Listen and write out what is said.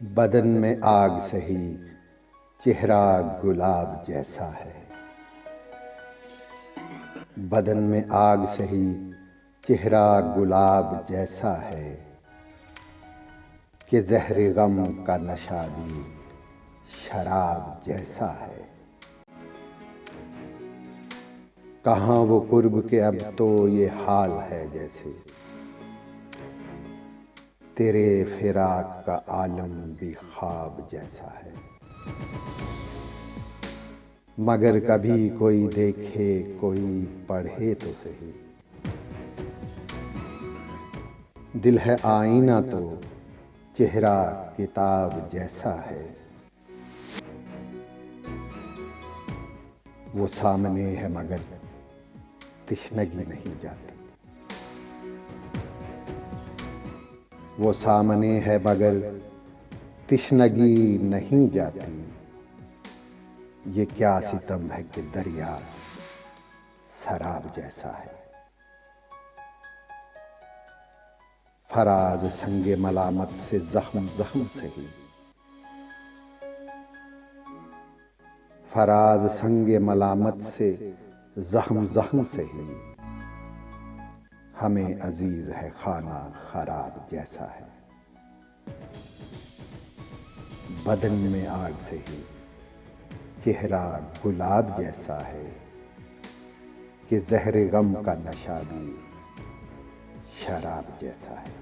बदन में आग सही, चेहरा गुलाब जैसा है। बदन में आग सही, चेहरा गुलाब जैसा है कि ज़हर गम का नशा भी शराब जैसा है। कहाँ वो कुर्ब के अब तो ये हाल है जैसे तेरे फिराक का आलम भी ख्वाब जैसा है। मगर कभी कोई देखे, कोई पढ़े तो सही, दिल है आईना तो चेहरा किताब जैसा है। वो सामने है मगर तिश्नगी नहीं जाती। वो सामने है मगर तिश्नगी नहीं जाती। ये क्या सितम है कि दरिया शराब जैसा है। फराज संगे मलामत से जख्म जख्म सही, फराज संगे मलामत से जख्म जख्म सही, हमें अजीज है खाना खराब जैसा है। बदन में आग सही, चेहरा गुलाब जैसा है कि ज़हर गम का नशा भी शराब जैसा है।